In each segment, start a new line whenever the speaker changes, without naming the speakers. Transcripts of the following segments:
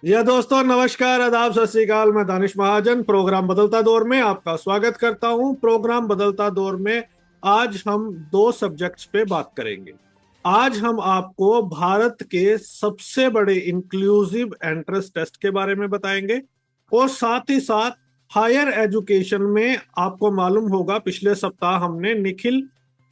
यह दोस्तों नमस्कार, आदाब, सत श्री अकाल। मैं दानिश महाजन प्रोग्राम बदलता दौर में आपका स्वागत करता हूं। प्रोग्राम बदलता दौर में आज हम दो सब्जेक्ट्स पे बात करेंगे। आज हम आपको भारत के सबसे बड़े इंक्लूसिव एंट्रेंस टेस्ट के बारे में बताएंगे और साथ ही साथ हायर एजुकेशन में आपको मालूम होगा पिछले सप्ताह हमने निखिल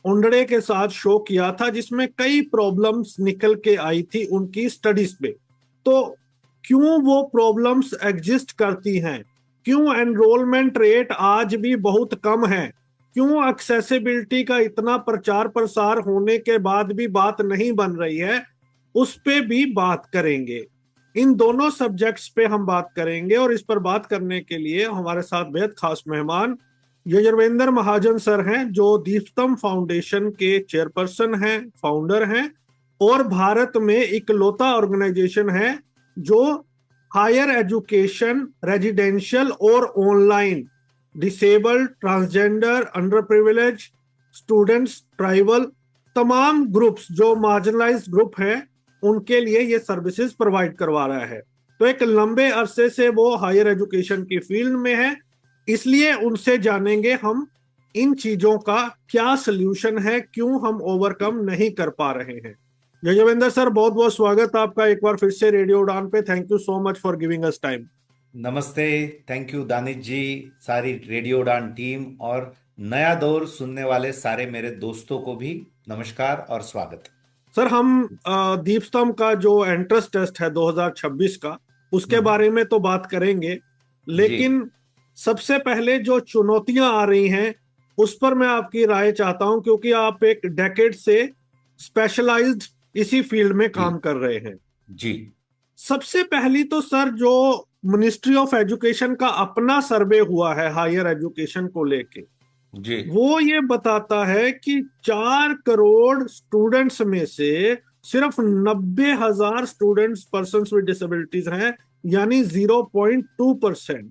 उंडड़े के साथ शो किया था जिसमें कई प्रॉब्लम्स निकल के आई थी उनकी स्टडीज पे। तो क्यों वो प्रॉब्लम्स एग्जिस्ट करती हैं, क्यों एनरोलमेंट रेट आज भी बहुत कम है, क्यों एक्सेसिबिलिटी का इतना प्रचार प्रसार होने के बाद भी बात नहीं बन रही है, उस पे भी बात करेंगे। इन दोनों सब्जेक्ट्स पे हम बात करेंगे और इस पर बात करने के लिए हमारे साथ बेहद खास मेहमान यजुर्वेंद्र महाजन सर हैं, जो दीप्तम फाउंडेशन के चेयरपर्सन हैं, फाउंडर हैं और भारत में इकलौता ऑर्गेनाइजेशन है जो हायर एजुकेशन रेजिडेंशियल और online disabled, transgender, under privilege students, tribal तमाम ग्रुप्स जो मार्जिनलाइज्ड ग्रुप हैं उनके लिए ये सर्विसेज प्रोवाइड करवा रहा है। तो एक लंबे अरसे से वो हायर एजुकेशन की फील्ड में है, इसलिए उनसे जानेंगे हम इन चीजों का क्या सोल्यूशन है, क्यों हम ओवरकम नहीं कर पा रहे हैं। यजुवेंद्र सर, बहुत बहुत स्वागत आपका एक बार फिर से रेडियो उड़ान पे। Thank you so much for giving us time.
नमस्ते। थैंक यू दानिश जी, सारी रेडियो उड़ान टीम और नया दौर सुनने वाले सारे मेरे दोस्तों को भी नमस्कार और स्वागत।
सर, हम दीपस्तंभ का जो एंट्रेंस टेस्ट है 2026 का, उसके
हम्म।
बारे में तो बात करेंगे,
जी
लेकिन सबसे पहले जो चुनौतियां आ रही हैं उस पर मैं आपकी राय चाहता हूं, क्योंकि आप एक डेकेड से स्पेशलाइज्ड इसी फील्ड में
जी
काम कर रहे हैं।
जी
सबसे पहली तो सर, जो मिनिस्ट्री ऑफ एजुकेशन का अपना सर्वे हुआ है हायर एजुकेशन को लेके,
जी
वो ये बताता है कि 4 करोड़ स्टूडेंट्स में से सिर्फ 90,000 स्टूडेंट्स पर्सन विद डिसेबिलिटीज हैं, यानी 0.2%।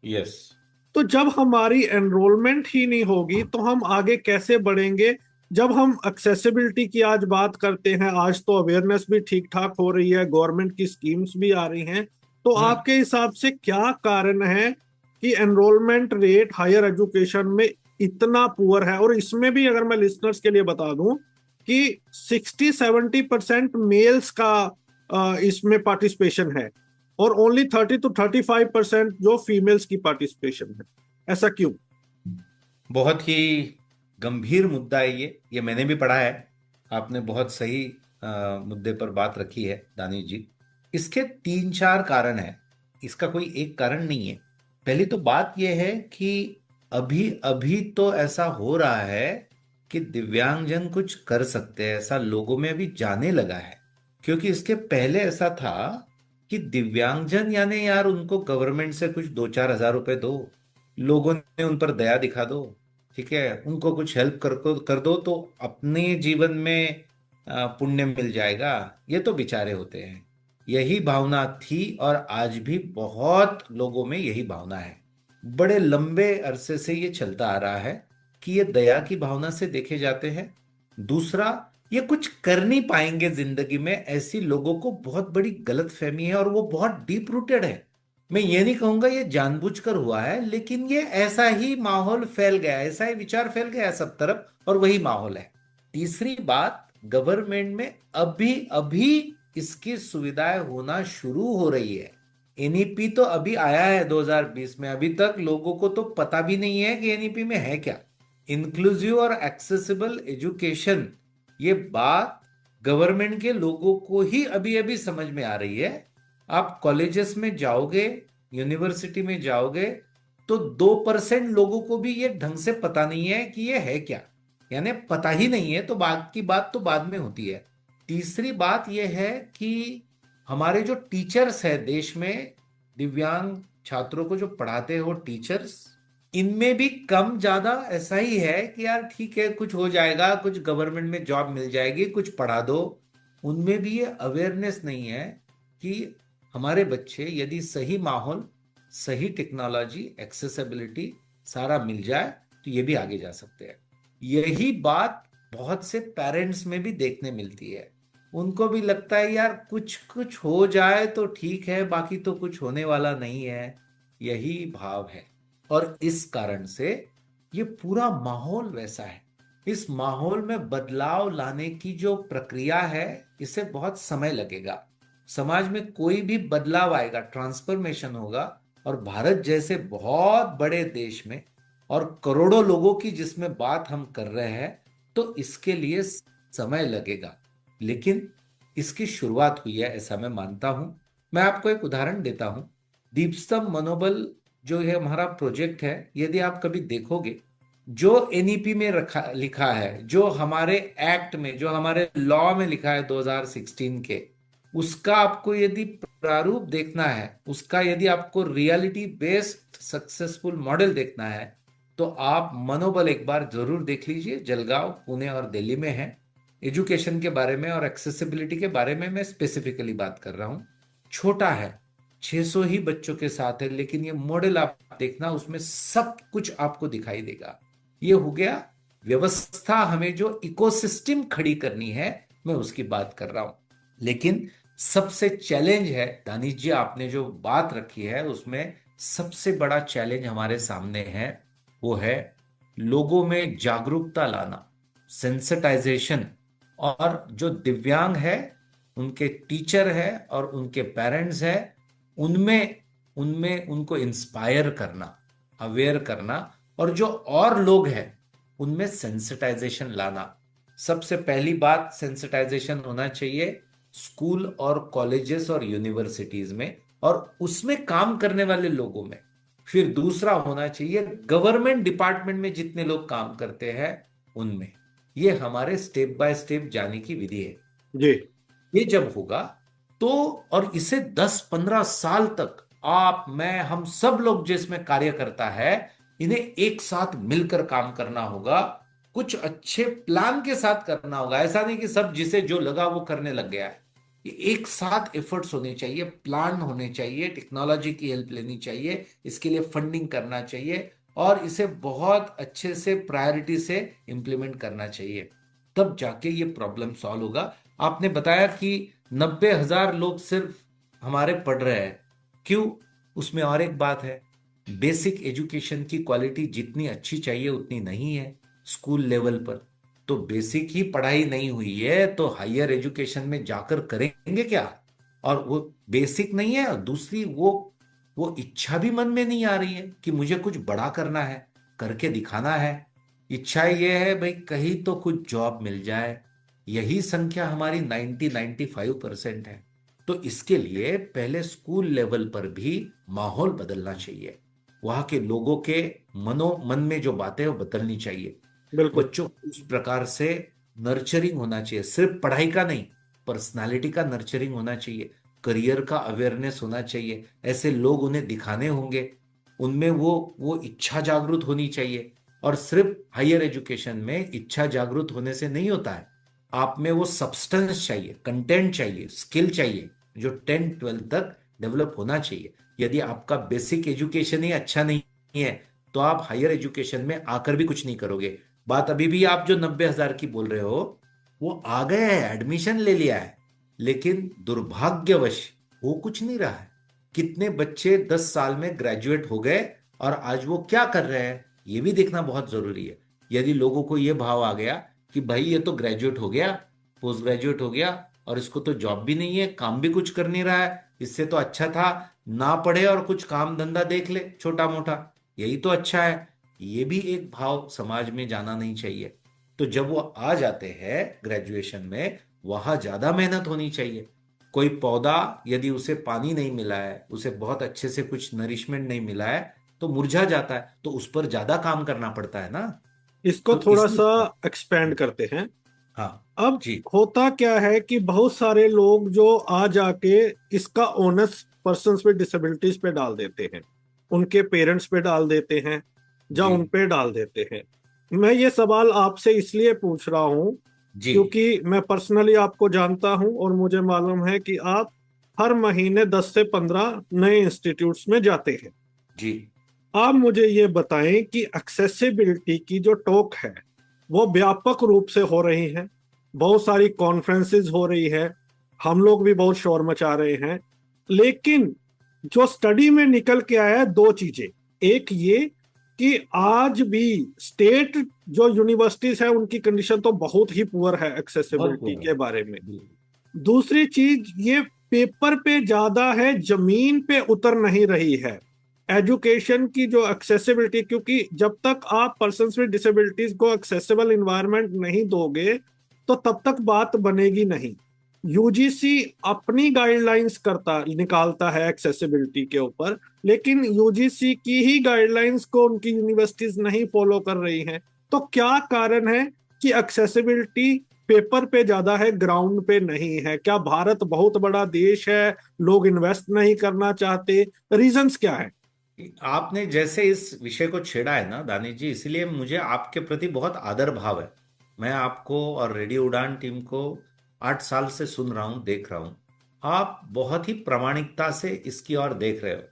यस।
तो जब हमारी एनरोलमेंट ही नहीं होगी तो हम आगे कैसे बढ़ेंगे। जब हम एक्सेसिबिलिटी की आज बात करते हैं, आज तो अवेयरनेस भी ठीक ठाक हो रही है, गवर्नमेंट की स्कीम्स भी आ रही हैं, तो
हम्म।
आपके हिसाब से क्या कारण है कि एनरोलमेंट रेट हायर एजुकेशन में इतना पुअर है। और इसमें भी अगर मैं लिसनर्स के लिए बता दूं कि 60-70% मेल्स का इसमें पार्टिसिपेशन है और ओनली 30-35% जो फीमेल्स की पार्टिसिपेशन है। ऐसा क्यों?
बहुत ही गंभीर मुद्दा है ये मैंने भी पढ़ा है। आपने बहुत सही मुद्दे पर बात रखी है दानिश जी। इसके तीन चार कारण हैं, इसका कोई एक कारण नहीं है। पहली तो बात यह है कि अभी अभी तो ऐसा हो रहा है कि दिव्यांगजन कुछ कर सकते हैं, ऐसा लोगों में अभी जाने लगा है। क्योंकि इसके पहले ऐसा था कि दिव्यांगजन यानी यार उनको गवर्नमेंट से कुछ 2-4 हज़ार रुपए दो, लोगों ने उन पर दया दिखा दो, ठीक है, उनको कुछ हेल्प कर दो तो अपने जीवन में पुण्य मिल जाएगा। ये तो बेचारे होते हैं, यही भावना थी और आज भी बहुत लोगों में यही भावना है। बड़े लंबे अरसे से ये चलता आ रहा है कि ये दया की भावना से देखे जाते हैं। दूसरा, ये कुछ कर नहीं पाएंगे जिंदगी में, ऐसी लोगों को बहुत बड़ी गलत फहमी है और वो बहुत डीप रूटेड है। मैं ये नहीं कहूंगा ये जानबूझकर हुआ है, लेकिन ये ऐसा ही माहौल फैल गया, ऐसा ही विचार फैल गया है सब तरफ और वही माहौल है। तीसरी बात, गवर्नमेंट में अभी अभी इसकी सुविधाएं होना शुरू हो रही है। एनईपी तो अभी आया है 2020 में, अभी तक लोगों को तो पता भी नहीं है कि एनईपी में है क्या। इंक्लूसिव और एक्सेसिबल एजुकेशन, ये बात गवर्नमेंट के लोगों को ही अभी अभी समझ में आ रही है। आप कॉलेजेस में जाओगे, यूनिवर्सिटी में जाओगे, तो 2% लोगों को भी ये ढंग से पता नहीं है कि ये है क्या, यानी पता ही नहीं है। तो बात की बात तो बाद में होती है। तीसरी बात यह है कि हमारे जो टीचर्स है देश में, दिव्यांग छात्रों को जो पढ़ाते हो टीचर्स, इनमें भी कम ज्यादा ऐसा ही है कि यार ठीक है कुछ हो जाएगा, कुछ गवर्नमेंट में जॉब मिल जाएगी, कुछ पढ़ा दो। उनमें भी ये अवेयरनेस नहीं है कि हमारे बच्चे यदि सही माहौल, सही टेक्नोलॉजी, एक्सेसिबिलिटी सारा मिल जाए तो ये भी आगे जा सकते हैं। यही बात बहुत से पेरेंट्स में भी देखने मिलती है। उनको भी लगता है यार कुछ कुछ हो जाए तो ठीक है, बाकी तो कुछ होने वाला नहीं है। यही भाव है। और इस कारण से ये पूरा माहौल वैसा है। इस माहौल में बदलाव लाने की जो प्रक्रिया है, इसे बहुत समय लगेगा। समाज में कोई भी बदलाव आएगा, ट्रांसफॉर्मेशन होगा, और भारत जैसे बहुत बड़े देश में और करोड़ों लोगों की जिसमें बात हम कर रहे हैं, तो इसके लिए समय लगेगा। लेकिन इसकी शुरुआत हुई है, ऐसा मैं मानता हूं। मैं आपको एक उदाहरण देता हूं। दीपस्तंभ मनोबल जो है हमारा प्रोजेक्ट है, यदि आप कभी देखोगे, जो एनईपी में रखा लिखा है, जो हमारे एक्ट में, जो हमारे लॉ में लिखा है 2016 के, उसका आपको यदि प्रारूप देखना है, उसका यदि आपको रियलिटी बेस्ड सक्सेसफुल मॉडल देखना है, तो आप मनोबल एक बार जरूर देख लीजिए। जलगांव, पुणे और दिल्ली में है। एजुकेशन के बारे में और एक्सेसिबिलिटी के बारे में मैं स्पेसिफिकली बात कर रहा हूं। छोटा है, 600 ही बच्चों के साथ है, लेकिन ये मॉडल आप देखना, उसमें सब कुछ आपको दिखाई देगा। ये हो गया व्यवस्था, हमें जो इकोसिस्टम खड़ी करनी है, मैं उसकी बात कर रहा हूं। लेकिन सबसे चैलेंज है दानिश जी, आपने जो बात रखी है उसमें सबसे बड़ा चैलेंज हमारे सामने है, वो है लोगों में जागरूकता लाना, सेंसिटाइजेशन। और जो दिव्यांग है, उनके टीचर है और उनके पेरेंट्स है, उनमें उनमें उनको इंस्पायर करना, अवेयर करना, और जो और लोग हैं उनमें सेंसिटाइजेशन लाना। सबसे पहली बात, सेंसिटाइजेशन होना चाहिए स्कूल और कॉलेजेस और यूनिवर्सिटीज में, और उसमें काम करने वाले लोगों में। फिर दूसरा होना चाहिए गवर्नमेंट डिपार्टमेंट में जितने लोग काम करते हैं उनमें। ये हमारे स्टेप बाय स्टेप जाने की विधि है।
जी।
ये जब होगा तो, और इसे 10-15 साल तक आप, मैं, हम सब लोग जिसमें कार्य करता है, इन्हें एक साथ मिलकर काम करना होगा। कुछ अच्छे प्लान के साथ करना होगा। ऐसा नहीं कि सब जिसे जो लगा वो करने लग गया है। ये एक साथ एफर्ट्स होने चाहिए, प्लान होने चाहिए, टेक्नोलॉजी की हेल्प लेनी चाहिए, इसके लिए फंडिंग करना चाहिए, और इसे बहुत अच्छे से प्रायोरिटी से इंप्लीमेंट करना चाहिए। तब जाके ये प्रॉब्लम सॉल्व होगा। आपने बताया कि 90,000 लोग सिर्फ हमारे पढ़ रहे हैं। क्यों? उसमें और एक बात है, बेसिक एजुकेशन की क्वालिटी जितनी अच्छी चाहिए उतनी नहीं है स्कूल लेवल पर। तो बेसिक ही पढ़ाई नहीं हुई है तो हायर एजुकेशन में जाकर करेंगे क्या? और वो बेसिक नहीं है, और दूसरी वो इच्छा भी मन में नहीं आ रही है कि मुझे कुछ बड़ा करना है, करके दिखाना है। इच्छा ये है भाई कहीं तो कुछ जॉब मिल जाए। यही संख्या हमारी 90-95% है। तो इसके लिए पहले स्कूल लेवल पर भी माहौल बदलना चाहिए। वहां के लोगों के मन में जो बातें हैं वो बदलनी चाहिए।
बिल्कुल।
बच्चों को उस प्रकार से नर्चरिंग होना चाहिए, सिर्फ पढ़ाई का नहीं, पर्सनालिटी का नर्चरिंग होना चाहिए, करियर का अवेयरनेस होना चाहिए। ऐसे लोग उन्हें दिखाने होंगे, उनमें वो इच्छा जागृत होनी चाहिए। और सिर्फ हायर एजुकेशन में इच्छा जागृत होने से नहीं होता है, आप में वो सब्सटेंस चाहिए, कंटेंट चाहिए, स्किल चाहिए, जो 10-12 तक डेवलप होना चाहिए। यदि आपका बेसिक एजुकेशन ही अच्छा नहीं है, तो आप हायर एजुकेशन में आकर भी कुछ नहीं करोगे। बात अभी भी आप जो 90,000 की बोल रहे हो, वो आ गए हैं, एडमिशन ले लिया है, लेकिन दुर्भाग्यवश हो कुछ नहीं रहा है। कितने बच्चे 10 साल में ग्रेजुएट हो गए और आज वो क्या कर रहे हैं, ये भी देखना बहुत जरूरी है। यदि लोगों को ये भाव आ गया कि भाई ये तो ग्रेजुएट हो गया, पोस्ट ग्रेजुएट हो गया, और इसको तो जॉब भी नहीं है, काम भी कुछ कर नहीं रहा है, इससे तो अच्छा था ना पढ़े और कुछ काम धंधा देख ले छोटा मोटा, यही तो अच्छा है। ये भी एक भाव समाज में जाना नहीं चाहिए। तो जब वो आ जाते हैं ग्रेजुएशन में, वहां ज्यादा मेहनत होनी चाहिए। कोई पौधा यदि उसे पानी नहीं मिला है, उसे बहुत अच्छे से कुछ नरिशमेंट नहीं मिला है, तो मुरझा जाता है, तो उस पर ज्यादा काम करना पड़ता है ना।
इसको
तो
थोड़ा सा
इसलिए
एक्सपेंड करते हैं।
हाँ
अब
जी
होता क्या है कि बहुत सारे लोग जो आ जाके इसका ओनस पर्सन्स पे डिसेबिलिटीज पे डाल देते हैं, उनके पेरेंट्स पे डाल देते हैं, या
जी
उन पे डाल देते हैं। मैं ये सवाल आपसे इसलिए पूछ रहा हूं
जी
क्योंकि मैं पर्सनली आपको जानता हूं और मुझे मालूम है कि आप हर महीने 10 से 15 नए इंस्टीट्यूट्स में जाते हैं।
जी
आप मुझे ये बताएं कि एक्सेसिबिलिटी की जो टोक है वो व्यापक रूप से हो रही है, बहुत सारी कॉन्फ्रेंसेस हो रही है, हम लोग भी बहुत शोर मचा रहे हैं, लेकिन जो स्टडी में निकल के आया है दो चीजें। एक ये कि आज भी स्टेट जो यूनिवर्सिटीज है उनकी कंडीशन तो बहुत ही पुअर है
बहुत
एक्सेसिबिलिटी
बुरा
के
है।
बारे में।
बिल्कुल।
दूसरी चीज ये पेपर पे ज्यादा है, जमीन पे उतर नहीं रही है एजुकेशन की जो एक्सेसिबिलिटी, क्योंकि जब तक आप पर्सन विद डिसेबिलिटीज को एक्सेसिबल इन्वायरमेंट नहीं दोगे तो तब तक बात बनेगी नहीं। यूजीसी अपनी गाइडलाइंस करता निकालता है एक्सेसिबिलिटी के ऊपर, लेकिन यूजीसी की ही गाइडलाइंस को उनकी यूनिवर्सिटीज नहीं फॉलो कर रही हैं। तो क्या कारण है कि एक्सेसिबिलिटी पेपर पे ज्यादा है, ग्राउंड पे नहीं है? क्या भारत बहुत बड़ा देश है, लोग इन्वेस्ट नहीं करना चाहते? रीजंस क्या है?
आपने जैसे इस विषय को छेड़ा है ना दानिश जी, इसलिए मुझे आपके प्रति बहुत आदर भाव है। मैं आपको और रेडियो उड़ान टीम को 8 साल से सुन रहा हूँ, देख रहा हूँ। आप बहुत ही प्रामाणिकता से इसकी ओर देख रहे हो।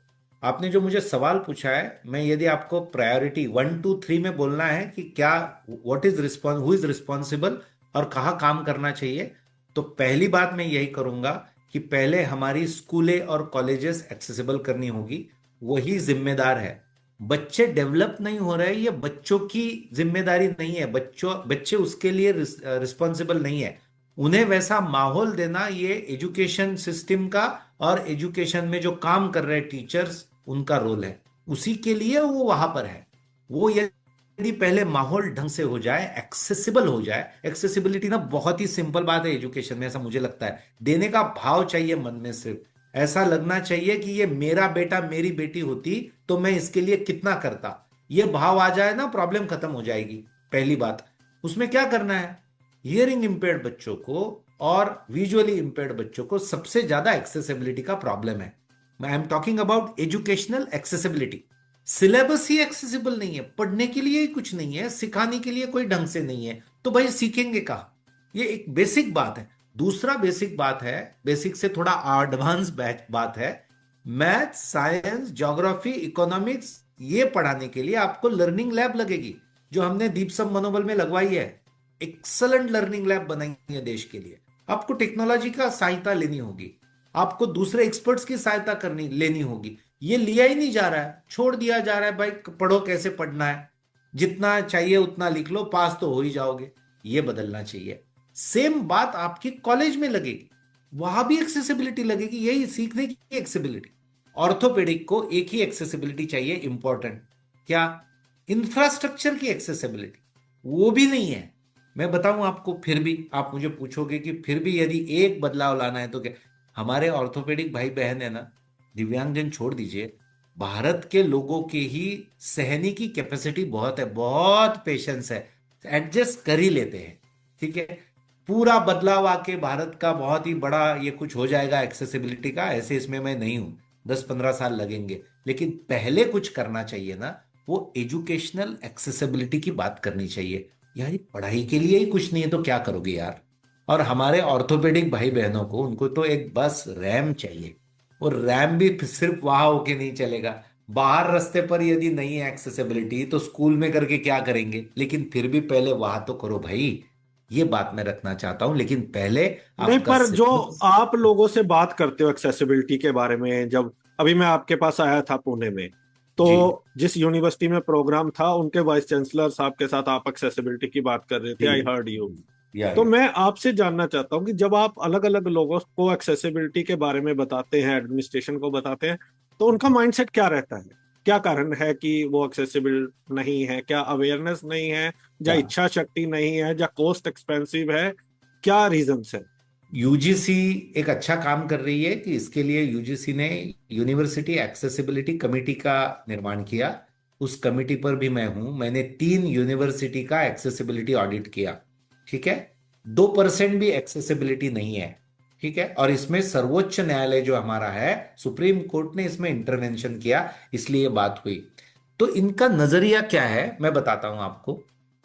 आपने जो मुझे सवाल पूछा है, मैं यदि आपको प्रायोरिटी 1 2 3 में बोलना है कि क्या, what is response, who is responsible और कहाँ काम करना चाहिए, तो पहली बात मैं यही करूंगा कि पहले हमारी स्कूलें और कॉलेजेस एक्सेसिबल करनी होगी। वही जिम्मेदार है। बच्चे डेवलप नहीं हो रहे, ये बच्चों की जिम्मेदारी नहीं है, बच्चे उसके लिए रिस्पॉन्सिबल नहीं है। उन्हें वैसा माहौल देना ये एजुकेशन सिस्टम का और एजुकेशन में जो काम कर रहे टीचर्स उनका रोल है। उसी के लिए वो वहां पर है। वो यदि पहले माहौल ढंग से हो जाए, एक्सेसिबल हो जाए। एक्सेसिबिलिटी ना बहुत ही सिंपल बात है एजुकेशन में, ऐसा मुझे लगता है। देने का भाव चाहिए मन में, सिर्फ ऐसा लगना चाहिए कि ये मेरा बेटा मेरी बेटी होती तो मैं इसके लिए कितना करता। ये भाव आ जाए ना, प्रॉब्लम खत्म हो जाएगी। पहली बात, उसमें क्या करना है, हियरिंग इंपेयर्ड बच्चों को और विजुअली इंपेयर्ड बच्चों को सबसे ज्यादा एक्सेसिबिलिटी का प्रॉब्लम है। I am talking about educational accessibility. Syllabus he accessible नहीं है, पढ़ने के लिए ही कुछ नहीं है, सिखाने के लिए कोई ढंग से नहीं है, तो भाई सीखेंगे कहाँ? ये एक बेसिक बात है। दूसरा बेसिक बात है, बेसिक से थोड़ा एडवांस बात है, मैथ, साइंस, ज्योग्राफी, इकोनॉमिक्स, ये पढ़ाने के लिए आपको लर्निंग लैब लगेगी, जो हमने दीपसम मनोबल में लगवाई है। एक्सलेंट लर्निंग लैब बनाई है देश के लिए। आपको टेक्नोलॉजी का सहायता लेनी होगी, आपको दूसरे एक्सपर्ट्स की सहायता करनी लेनी होगी। ये लिया ही नहीं जा रहा है, छोड़ दिया जा रहा है, भाई पढ़ो, कैसे पढ़ना है, जितना चाहिए उतना लिख लो, पास तो हो ही जाओगे। ये बदलना चाहिए। सेम बात आपकी कॉलेज में लगेगी, वहां भी एक्सेसिबिलिटी लगेगी, यही सीखने की एक्सेसिबिलिटी। ऑर्थोपेडिक को एक ही एक्सेसिबिलिटी चाहिए, इंपॉर्टेंट क्या, इंफ्रास्ट्रक्चर की एक्सेसिबिलिटी। वो भी नहीं है। मैं बताऊं आपको, फिर भी आप मुझे पूछोगे कि फिर भी यदि एक बदलाव लाना है तो क्या, हमारे ऑर्थोपेडिक भाई बहन है ना, दिव्यांगजन छोड़ दीजिए, भारत के लोगों की ही सहने की कैपेसिटी बहुत है, बहुत पेशेंस है, एडजस्ट कर ही लेते हैं। ठीक है, पूरा बदलाव आके भारत का बहुत ही बड़ा ये कुछ हो जाएगा एक्सेसिबिलिटी का, ऐसे इसमें मैं नहीं हूं। 10 15 साल लगेंगे, लेकिन पहले कुछ करना चाहिए ना। वो एजुकेशनल एक्सेसिबिलिटी की बात करनी चाहिए। यार ये पढ़ाई के लिए ही कुछ नहीं है तो क्या करोगे यार? और हमारे ऑर्थोपेडिक भाई बहनों को, उनको तो एक बस रैम चाहिए। और रैम भी सिर्फ वहां होके नहीं चलेगा, बाहर रास्ते पर यदि नहीं है एक्सेसिबिलिटी तो स्कूल में करके क्या करेंगे? लेकिन फिर भी पहले वहां तो करो भाई। ये बात मैं रखना चाहता हूं, लेकिन पहले
नहीं,
आपका
पर जो
सिलेबस।
आप लोगों से बात करते हो एक्सेसिबिलिटी के बारे में, जब अभी मैं आपके पास आया था पुणे में, तो
जी
जिस यूनिवर्सिटी में प्रोग्राम था उनके वाइस चांसलर साहब के साथ आप एक्सेसिबिलिटी की बात कर रहे थे,
जी।
I heard you. तो
या
मैं आपसे जानना चाहता हूँ कि जब आप अलग अलग लोगों को एक्सेसिबिलिटी के बारे में बताते हैं, एडमिनिस्ट्रेशन को बताते हैं, तो उनका माइंडसेट क्या रहता है? क्या कारण है कि वो एक्सेसिबल नहीं है? क्या अवेयरनेस नहीं है, या
क्या,
इच्छा शक्ति नहीं है, या कॉस्ट एक्सपेंसिव है? क्या रीजंस है?
यूजीसी एक अच्छा काम कर रही है कि इसके लिए यूजीसी ने यूनिवर्सिटी एक्सेसिबिलिटी कमेटी का निर्माण किया। उस कमेटी पर भी मैं हूं। मैंने 3 यूनिवर्सिटी का एक्सेसिबिलिटी ऑडिट किया। ठीक है, 2% भी एक्सेसिबिलिटी नहीं है। ठीक है, और इसमें सर्वोच्च न्यायालय जो हमारा है, सुप्रीम कोर्ट ने इसमें इंटरवेंशन किया, इसलिए ये बात हुई। तो इनका नजरिया क्या है मैं बताता हूं आपको।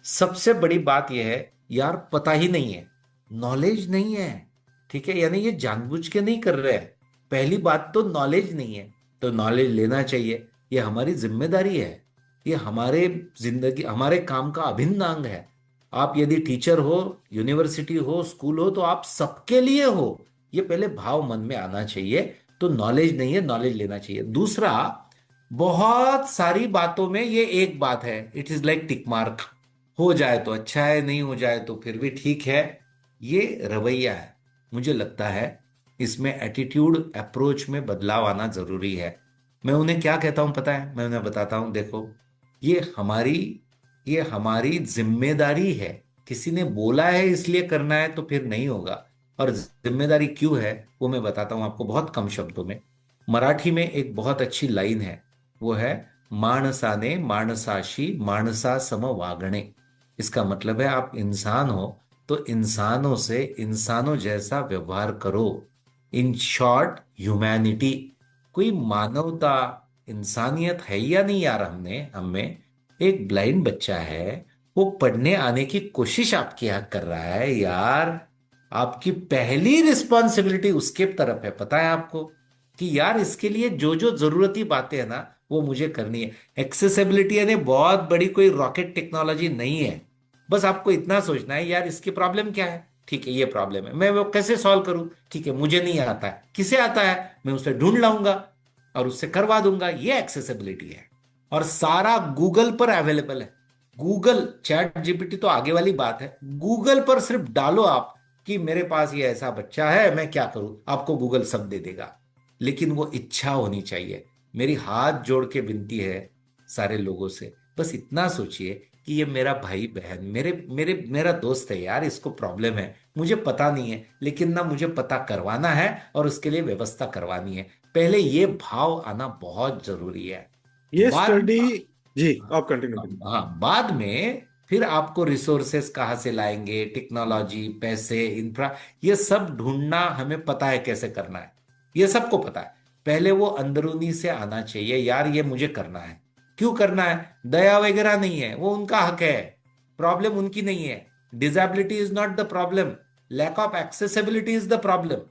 सबसे बड़ी बात यह है, यार पता ही नहीं है, नॉलेज नहीं है। ठीक है, यानी ये जानबूझ के नहीं कर रहे हैं। पहली बात तो नॉलेज नहीं है, तो नॉलेज लेना चाहिए, ये हमारी जिम्मेदारी है। ये हमारे जिंदगी, हमारे काम का अभिन्न अंग है। आप यदि टीचर हो, यूनिवर्सिटी हो, स्कूल हो, तो आप सबके लिए हो। ये पहले भाव मन में आना चाहिए। तो नॉलेज नहीं है, नॉलेज लेना चाहिए। दूसरा, बहुत सारी बातों में ये एक बात है, it is like tick mark. हो जाए तो अच्छा है, नहीं हो जाए तो फिर भी ठीक है। ये रवैया है। मुझे लगता है इसमें एटीट्यूड, अप्रोच में बदलाव आना जरूरी है। मैं उन्हें क्या कहता हूं पता है? मैं उन्हें बताता हूं, देखो, ये हमारी ये हमारी जिम्मेदारी है। किसी ने बोला है इसलिए करना है तो फिर नहीं होगा। और जिम्मेदारी क्यों है वो मैं बताता हूं आपको बहुत कम शब्दों में। मराठी में एक बहुत अच्छी लाइन है, वो है, माणसाने माणसाशी माणसा सम वागणे। इसका मतलब है आप इंसान हो तो इंसानों से इंसानों जैसा व्यवहार करो। In short, humanity. कोई मानवता, इंसानियत है या नहीं यार? हमें एक ब्लाइंड बच्चा है, वो पढ़ने आने की कोशिश आपके यहाँ कर रहा है यार। आपकी पहली रिस्पॉन्सिबिलिटी उसके तरफ है, पता है आपको? कि यार इसके लिए जो जो जरूरती बातें हैं ना, वो मुझे करनी है। एक्सेसिबिलिटी यानी बहुत बड़ी कोई रॉकेट टेक्नोलॉजी नहीं है। बस आपको इतना सोचना है, यार इसकी प्रॉब्लम क्या है, ठीक है ये प्रॉब्लम है, मैं वो कैसे सॉल्व करूं, ठीक है मुझे नहीं आता है, किसे आता है, मैं उसे ढूंढ लाऊंगा और उससे करवा दूंगा। ये एक्सेसिबिलिटी है। और सारा गूगल पर अवेलेबल है। गूगल, चैट जीपीटी तो आगे वाली बात है, गूगल पर सिर्फ डालो आप कि मेरे पास ये ऐसा बच्चा है, मैं क्या करूं, आपको गूगल सब दे देगा। लेकिन वो इच्छा होनी चाहिए। मेरी हाथ जोड़ के विनती है सारे लोगों से, बस इतना सोचिए कि ये मेरा भाई बहन, मेरे मेरे मेरा दोस्त है यार, इसको प्रॉब्लम है, मुझे पता नहीं है, लेकिन ना मुझे पता करवाना है और उसके लिए व्यवस्था करवानी है। पहले ये भाव आना बहुत जरूरी है।
ये
बाद
स्टडी, जी
हाँ,
आप कंटिन्यू करिए।
हाँ, बाद में फिर आपको रिसोर्सेस कहाँ से लाएंगे, टेक्नोलॉजी, पैसे, इंफ्रा, ये सब ढूंढना हमें पता है कैसे करना है। ये सबको पता है। पहले वो अंदरूनी से आना चाहिए, यार ये मुझे करना है। क्यों करना है? दया वगैरह नहीं है, वो उनका हक है। प्रॉब्लम उनकी नहीं है। Disability is not the problem, lack of accessibility is the problem.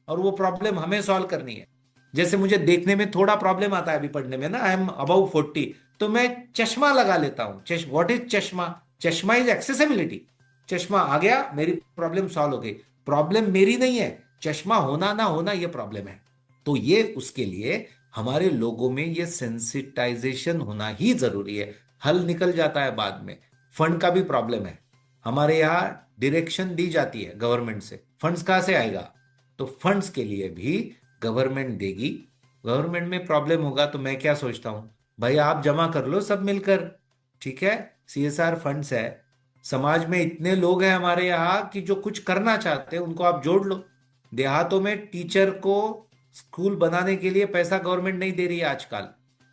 और वो प्रॉब्लम हमें सॉल्व करनी है। जैसे मुझे देखने में थोड़ा प्रॉब्लम आता है अभी पढ़ने में ना, आई एम अबाउ 40, तो मैं चश्मा लगा लेता हूं। व्हाट इज चश्मा? चश्मा इज एक्सेसिबिलिटी। चश्मा आ गया, मेरी प्रॉब्लम सॉल्व हो गई। प्रॉब्लम मेरी नहीं है, चश्मा होना ना होना ये प्रॉब्लम है। तो ये उसके लिए हमारे लोगों में ये सेंसिटाइजेशन होना ही जरूरी है। हल निकल जाता है बाद में। फंड का भी प्रॉब्लम है। हमारे यहाँ डायरेक्शन दी जाती है गवर्नमेंट से, फंड्स कहाँ से आएगा? तो फंड्स के लिए भी गवर्नमेंट देगी। गवर्नमेंट में प्रॉब्लम होगा तो मैं क्या सोचता हूं, भाई आप जमा कर लो सब मिलकर, ठीक है, सीएसआर फंड्स है। समाज में इतने लोग हैं हमारे यहाँ कि जो कुछ करना चाहते हैं, उनको आप जोड़ लो। देहातों में टीचर को स्कूल बनाने के लिए पैसा गवर्नमेंट नहीं दे रही है आजकल,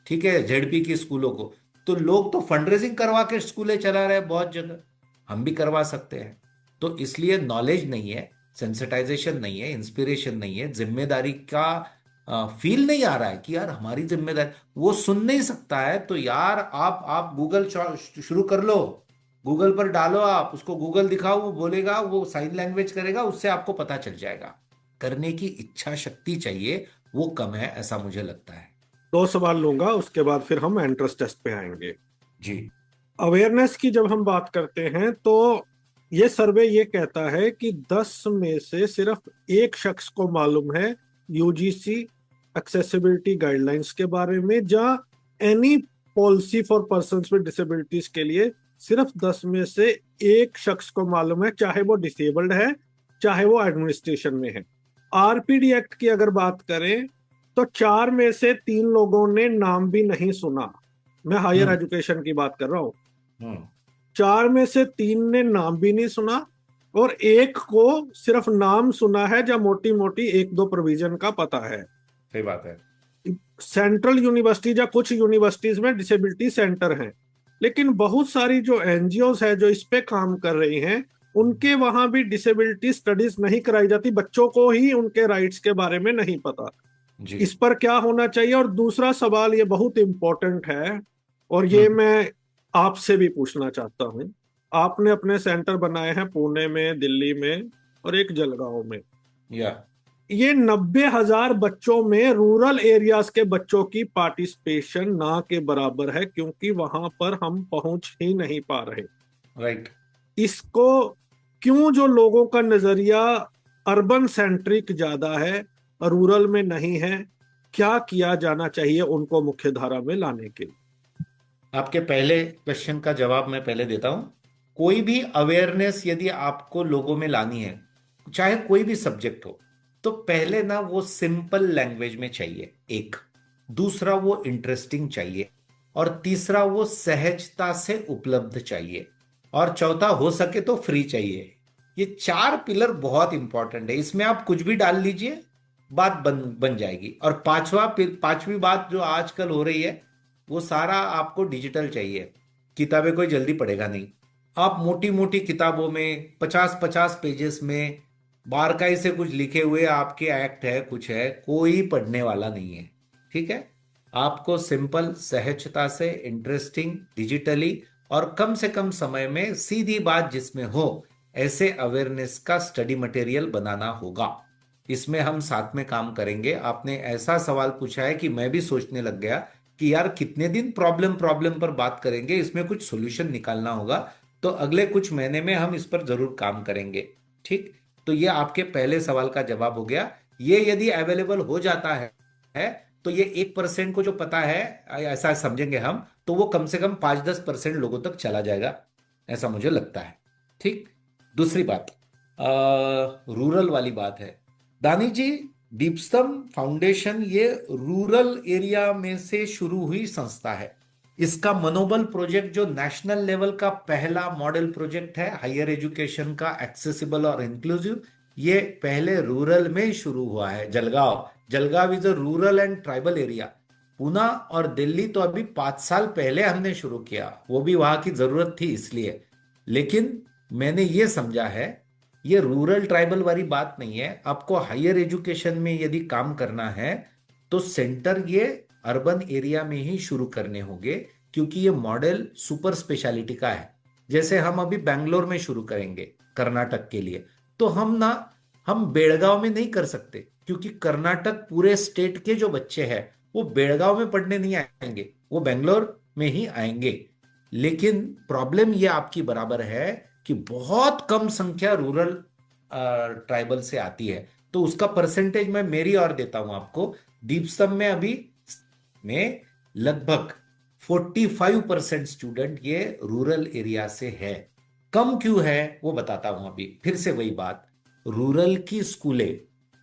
ठीक है, जेडपी की स्कूलों को। तो लोग तो फंड रेजिंग करवा के स्कूलें चला रहे हैं बहुत जगह। हम भी करवा सकते हैं। तो इसलिए नॉलेज नहीं है, सेंसिटाइजेशन नहीं है, इंस्पिरेशन नहीं है, जिम्मेदारी का फील नहीं आ रहा है कि यार हमारी जिम्मेदारी, वो सुन नहीं सकता है। तो यार आप गूगल शुरू कर लो। गूगल पर डालो, आप उसको गूगल दिखाओ, वो बोलेगा, वो साइन लैंग्वेज करेगा, उससे आपको पता चल जाएगा। करने की इच्छा शक्ति चाहिए, वो कम है ऐसा मुझे लगता है।
दो सवाल लूंगा, उसके बाद फिर हम एंट्रेंस टेस्ट पे आएंगे।
जी।
अवेयरनेस की जब हम बात करते हैं तो ये सर्वे ये कहता है कि 10 में से सिर्फ एक शख्स को मालूम है यूजीसी एक्सेसिबिलिटी गाइडलाइंस के बारे में, या any policy for persons with disabilities के लिए सिर्फ 10 में से एक शख्स को मालूम है, चाहे वो डिसेबल्ड है चाहे वो एडमिनिस्ट्रेशन में है। आरपीडी एक्ट की अगर बात करें तो 4 में से 3 लोगों ने नाम भी नहीं सुना। मैं हायर
हम्म।
एजुकेशन की बात कर रहा हूँ।
हम्म।
4 में से 3 ने नाम भी नहीं सुना, और एक को सिर्फ नाम सुना है या मोटी मोटी एक दो प्रोविजन का पता है।
सही बात है।
सेंट्रल यूनिवर्सिटी या कुछ यूनिवर्सिटीज में डिसेबिलिटी सेंटर हैं, लेकिन बहुत सारी जो एनजीओज है जो इस पे काम कर रही हैं, उनके वहां भी डिसेबिलिटी स्टडीज नहीं कराई जाती। बच्चों को ही उनके राइट्स के बारे में नहीं पता।
जी।
इस पर क्या होना चाहिए? और दूसरा सवाल, ये बहुत इंपॉर्टेंट है और ये
हम्म।
मैं आपसे भी पूछना चाहता हूँ। आपने अपने सेंटर बनाए हैं पुणे में, दिल्ली में और एक जलगांव में।
या
ये 90,000 बच्चों में रूरल एरियाज के बच्चों की पार्टिसिपेशन ना के बराबर है, क्योंकि वहां पर हम पहुंच ही नहीं पा रहे।
राइट।
इसको क्यों जो लोगों का नजरिया अर्बन सेंट्रिक ज्यादा है, रूरल में नहीं है, क्या किया जाना चाहिए उनको मुख्य धारा में लाने के लिए?
आपके पहले क्वेश्चन का जवाब मैं पहले देता हूं। कोई भी अवेयरनेस यदि आपको लोगों में लानी है, चाहे कोई भी सब्जेक्ट हो, तो पहले ना वो सिंपल लैंग्वेज में चाहिए, एक। दूसरा वो इंटरेस्टिंग चाहिए। और तीसरा वो सहजता से उपलब्ध चाहिए। और चौथा हो सके तो फ्री चाहिए। ये चार पिलर बहुत इंपॉर्टेंट है, इसमें आप कुछ भी डाल लीजिए, बात बन बन जाएगी। और पांचवी बात जो आजकल हो रही है, वो सारा आपको डिजिटल चाहिए। किताबें कोई जल्दी पढ़ेगा नहीं। आप मोटी मोटी किताबों में 50-50 पेजेस में बारकाई से कुछ लिखे हुए आपके एक्ट है, कुछ है, कोई पढ़ने वाला नहीं है। ठीक है। आपको सिंपल, सहजता से, इंटरेस्टिंग, डिजिटली और कम से कम समय में सीधी बात जिसमें हो, ऐसे अवेयरनेस का स्टडी मटेरियल बनाना होगा। इसमें हम साथ में काम करेंगे। आपने ऐसा सवाल पूछा है कि मैं भी सोचने लग गया कि यार कितने दिन प्रॉब्लम प्रॉब्लम पर बात करेंगे, इसमें कुछ सॉल्यूशन निकालना होगा। तो अगले कुछ महीने में हम इस पर जरूर काम करेंगे। ठीक। तो ये आपके पहले सवाल का जवाब हो गया। ये यदि अवेलेबल हो जाता है तो ये 1% को जो पता है, ऐसा समझेंगे हम, तो वो कम से कम 5-10% लोगों तक चला जाएगा, ऐसा मुझे लगता है। ठीक। दूसरी बात, रूरल वाली बात है। दानी जी, दीपस्तंभ फाउंडेशन ये रूरल एरिया में से शुरू हुई संस्था है। इसका मनोबल प्रोजेक्ट जो नेशनल लेवल का पहला मॉडल प्रोजेक्ट है हायर एजुकेशन का, एक्सेसिबल और इंक्लूसिव, ये पहले रूरल में ही शुरू हुआ है। Jalgaon Jalgaon is a rural and tribal area. Poona और दिल्ली तो अभी 5 साल पहले हमने शुरू किया, वो भी वहां की जरूरत थी इसलिए। लेकिन मैंने ये समझा है, ये रूरल ट्राइबल वाली बात नहीं है। आपको हायर एजुकेशन में यदि काम करना है तो सेंटर ये अर्बन एरिया में ही शुरू करने होंगे, क्योंकि ये मॉडल सुपर स्पेशलिटी का है। जैसे हम अभी बैंगलोर में शुरू करेंगे कर्नाटक के लिए, तो हम बेड़गांव में नहीं कर सकते, क्योंकि कर्नाटक पूरे स्टेट के जो बच्चे हैं वो बेड़गांव में पढ़ने नहीं आएंगे, वो बेंगलोर में ही आएंगे। लेकिन प्रॉब्लम ये आपकी बराबर है कि बहुत कम संख्या रूरल ट्राइबल से आती है। तो उसका परसेंटेज मैं मेरी और देता हूं आपको। दीपस्तंभ में अभी में लगभग 45% स्टूडेंट ये रूरल एरिया से है। कम क्यों है वो बताता हूं। अभी फिर से वही बात, रूरल की स्कूलें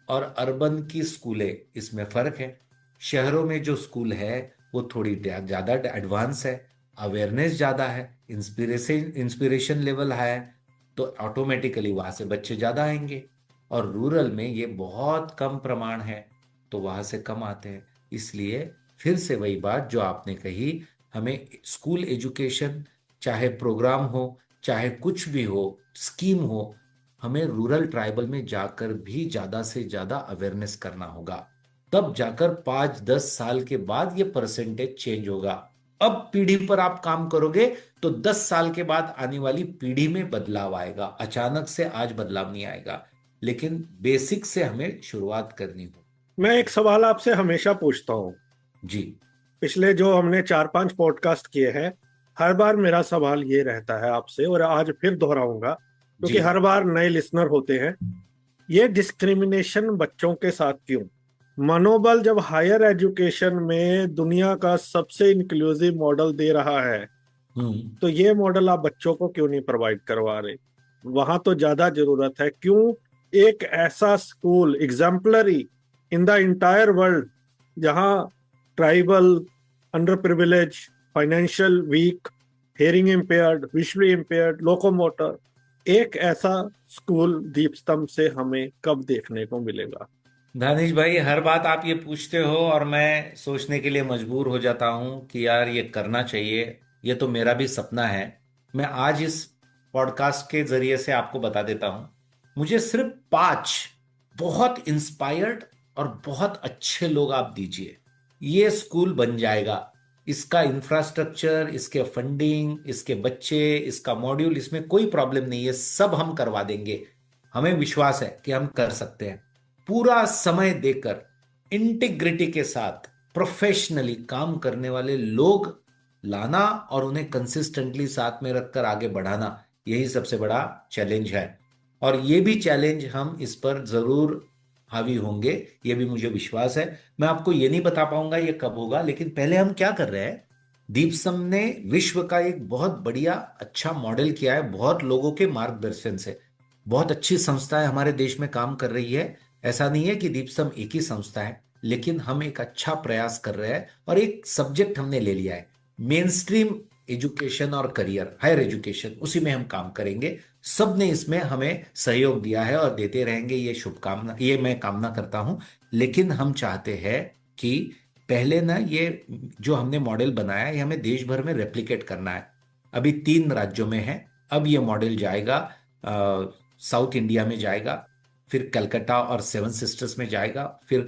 और अर्बन की स्कूलें, इसमें फर्क है। शहरों में जो स्कूल है वो थोड़ी ज्यादा एडवांस है, अवेयरनेस ज्यादा है, इंस्पिरेशन लेवल है, तो ऑटोमेटिकली वहां से बच्चे ज्यादा आएंगे। और रूरल में ये बहुत कम प्रमाण है, तो वहां से कम आते हैं। इसलिए फिर से वही बात जो आपने कही, हमें स्कूल एजुकेशन, चाहे प्रोग्राम हो, चाहे कुछ भी हो, स्कीम हो, हमें रूरल ट्राइबल में जाकर भी ज्यादा से ज्यादा अवेयरनेस करना होगा। तब जाकर 5-10 साल के बाद ये परसेंटेज चेंज होगा। अब पीढ़ी पर आप काम करोगे तो 10 साल के बाद आने वाली पीढ़ी में बदलाव आएगा। अचानक से आज बदलाव नहीं आएगा, लेकिन बेसिक से हमें शुरुआत करनी हो।
मैं एक सवाल आपसे हमेशा पूछता हूँ।
जी।
पिछले जो हमने 4-5 पॉडकास्ट किए हैं, हर बार मेरा सवाल ये रहता है आपसे, और आज फिर दोहराऊंगा क्योंकि
जी।
हर बार नए लिसनर होते हैं। ये डिस्क्रिमिनेशन बच्चों के साथ क्यों? मनोबल जब हायर एजुकेशन में दुनिया का सबसे इंक्लूसिव मॉडल दे रहा है,
हम्म।
तो ये मॉडल आप बच्चों को क्यों नहीं प्रोवाइड करवा रहे? वहां तो ज्यादा जरूरत है। क्यों एक ऐसा school exemplary in the entire world, जहां tribal, under privilege, financial weak, hearing impaired, visually impaired, locomotor, एक ऐसा स्कूल दीपस्तंभ से हमें कब देखने को मिलेगा?
दानिश भाई, हर बात आप ये पूछते हो और मैं सोचने के लिए मजबूर हो जाता हूं कि यार ये करना चाहिए। ये तो मेरा भी सपना है। मैं आज इस पॉडकास्ट के जरिए से आपको बता देता हूं, मुझे सिर्फ 5 बहुत इंस्पायर्ड और बहुत अच्छे लोग आप दीजिए, ये स्कूल बन जाएगा। इसका इंफ्रास्ट्रक्चर, इसके फंडिंग, इसके बच्चे, इसका मॉड्यूल, इसमें कोई प्रॉब्लम नहीं है, सब हम करवा देंगे। हमें विश्वास है कि हम कर सकते हैं। पूरा समय देकर इंटीग्रिटी के साथ प्रोफेशनली काम करने वाले लोग लाना और उन्हें कंसिस्टेंटली साथ में रखकर आगे बढ़ाना, यही सबसे बड़ा चैलेंज है। और ये भी चैलेंज हम इस पर जरूर हावी होंगे, ये भी मुझे विश्वास है। मैं आपको ये नहीं बता पाऊंगा ये कब होगा, लेकिन पहले हम क्या कर रहे हैं, दीपसम ने विश्व का एक बहुत बढ़िया अच्छा मॉडल किया है, बहुत लोगों के मार्गदर्शन से। बहुत अच्छी संस्थाएं हमारे देश में काम कर रही है। ऐसा नहीं है कि दीपसम एक ही संस्था है, लेकिन हम एक अच्छा प्रयास कर रहे हैं और एक सब्जेक्ट हमने ले लिया है, मेन स्ट्रीम एजुकेशन और करियर, हायर एजुकेशन, उसी में हम काम करेंगे। सब ने इसमें हमें सहयोग दिया है और देते रहेंगे, ये शुभकामना, ये मैं कामना करता हूं। लेकिन हम चाहते हैं कि पहले ना ये जो हमने मॉडल बनाया है ये हमें देश भर में रेप्लिकेट करना है। अभी 3 राज्यों में है, अब ये मॉडल जाएगा साउथ इंडिया में जाएगा, फिर कलकत्ता और सेवन सिस्टर्स में जाएगा, फिर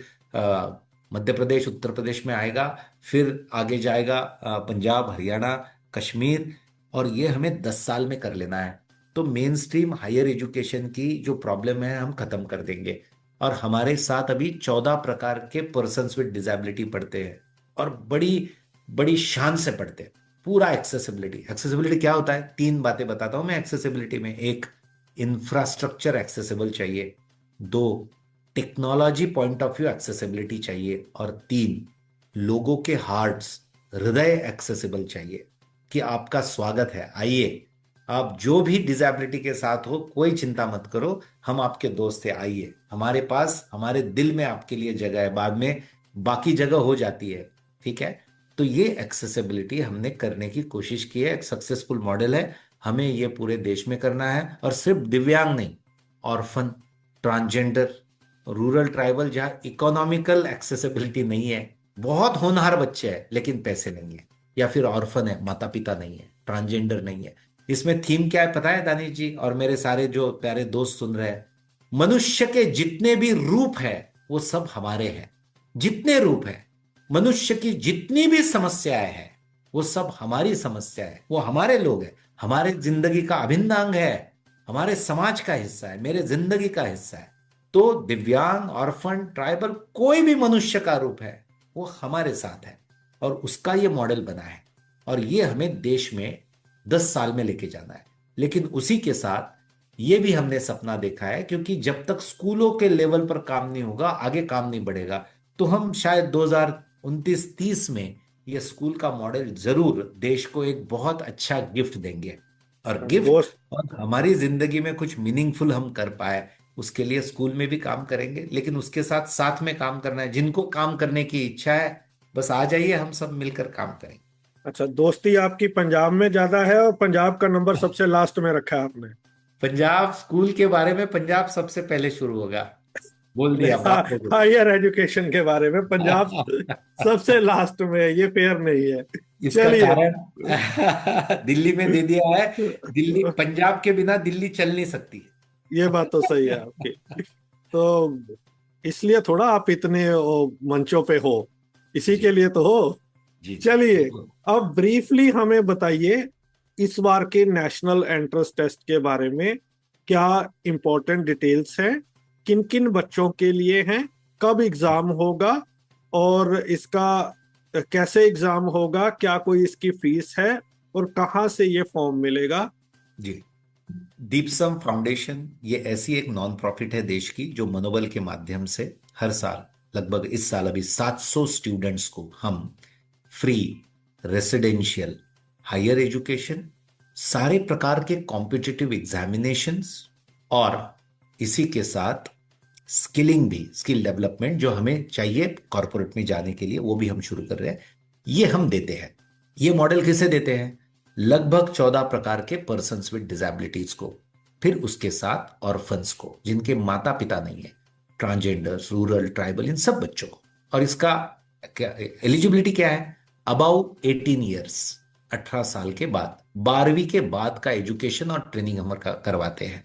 मध्य प्रदेश उत्तर प्रदेश में आएगा, फिर आगे जाएगा पंजाब हरियाणा कश्मीर। और ये हमें 10 साल में कर लेना है। तो मेन स्ट्रीम हायर एजुकेशन की जो प्रॉब्लम है हम खत्म कर देंगे। और हमारे साथ अभी 14 प्रकार के पर्सन्स विद डिसेबिलिटी पढ़ते हैं, और बड़ी बड़ी शान से पढ़ते हैं। पूरा एक्सेसिबिलिटी, एक्सेसिबिलिटी क्या होता है, 3 बातें बताता हूं मैं एक्सेसिबिलिटी में। 1, इंफ्रास्ट्रक्चर एक्सेसिबल चाहिए। 2, technology point of view accessibility चाहिए। और 3, लोगों के हार्ट्स, हृदय एक्सेसिबल चाहिए कि आपका स्वागत है, आइए, आप जो भी डिसेबिलिटी के साथ हो कोई चिंता मत करो, हम आपके दोस्त हैं, आइए हमारे पास, हमारे दिल में आपके लिए जगह है, बाद में बाकी जगह हो जाती है, ठीक है। तो ये एक्सेसिबिलिटी हमने करने की कोशिश की है, एक सक्सेसफुल मॉडल है। हमें ये पूरे देश में करना है, और सिर्फ दिव्यांग नहीं, ऑर्फन, ट्रांसजेंडर, रूरल ट्राइबल, जहां इकोनॉमिकल एक्सेसिबिलिटी नहीं है, बहुत होनहार बच्चे हैं लेकिन पैसे नहीं है, या फिर ऑर्फन है, माता पिता नहीं है, ट्रांसजेंडर नहीं है। इसमें थीम क्या है पता है दानिश जी और मेरे सारे जो प्यारे दोस्त सुन रहे हैं, मनुष्य के जितने भी रूप है वो सब हमारे हैं। जितने रूप है, मनुष्य की जितनी भी समस्याएं हैं वो सब हमारी समस्या है, वो हमारे लोग हैं, हमारे जिंदगी का अभिन्न अंग है, हमारे समाज का हिस्सा है, मेरे जिंदगी का हिस्सा है। तो दिव्यांग, ऑर्फन, ट्राइबल, कोई भी मनुष्य का रूप है वो हमारे साथ है, और उसका ये मॉडल बना है। और ये हमें देश में 10 साल में लेके जाना है। लेकिन उसी के साथ ये भी हमने सपना देखा है, क्योंकि जब तक स्कूलों के लेवल पर काम नहीं होगा, आगे काम नहीं बढ़ेगा। तो हम शायद 2029-30 में ये स्कूल का मॉडल जरूर देश को एक बहुत अच्छा गिफ्ट देंगे। और गिफ्ट,
दोस्त,
और हमारी जिंदगी में कुछ मीनिंगफुल हम कर पाए, उसके लिए स्कूल में भी काम करेंगे। लेकिन उसके साथ साथ में काम करना है, जिनको काम करने की इच्छा है बस आ जाइए, हम सब मिलकर काम करेंगे।
अच्छा, दोस्ती आपकी पंजाब में ज्यादा है और पंजाब का नंबर सबसे लास्ट में रखा है आपने।
पंजाब स्कूल के बारे में पंजाब सबसे पहले शुरू होगा, बोल दिया बात हो गई।
हायर एजुकेशन के बारे में पंजाब सबसे लास्ट में है, ये फेयर नहीं है।
इसका
चलिए।
कारण दिल्ली में दे दिया है, दिल्ली, पंजाब के बिना दिल्ली चल नहीं सकती।
ये बात तो सही है आपकी। तो इसलिए थोड़ा आप इतने मंचों पे हो, इसी
जी
के लिए तो हो।
जी जी
चलिए,
बिल्कुल।
अब ब्रीफली हमें बताइए इस बार के नेशनल एंट्रेंस टेस्ट के बारे में, क्या इंपॉर्टेंट डिटेल्स हैं, किन किन बच्चों के लिए हैं, कब एग्जाम होगा, और इसका कैसे एग्जाम होगा, क्या कोई इसकी फीस है, और कहाँ से ये फॉर्म मिलेगा।
जी, दीपसम फाउंडेशन ये ऐसी एक नॉन प्रॉफिट है देश की, जो मनोबल के माध्यम से हर साल, लगभग इस साल अभी 700 स्टूडेंट्स को हम फ्री रेसिडेंशियल हायर एजुकेशन, सारे प्रकार के कॉम्पिटिटिव एग्जामिनेशंस, और इसी के साथ स्किलिंग भी, स्किल डेवलपमेंट जो हमें चाहिए कॉरपोरेट में जाने के लिए, वो भी हम शुरू कर रहे हैं, ये हम देते हैं। ये मॉडल किसे देते हैं, लगभग 14 प्रकार के पर्सन्स विद डिसेबिलिटीज को, फिर उसके साथ ऑर्फन्स को जिनके माता पिता नहीं है, ट्रांसजेंडर्स, रूरल, ट्राइबल, इन सब बच्चों को। और इसका एलिजिबिलिटी क्या है, अबाउ 18 ईयर्स, 18 साल के बाद, 12वीं के बाद का एजुकेशन और ट्रेनिंग हम करवाते हैं।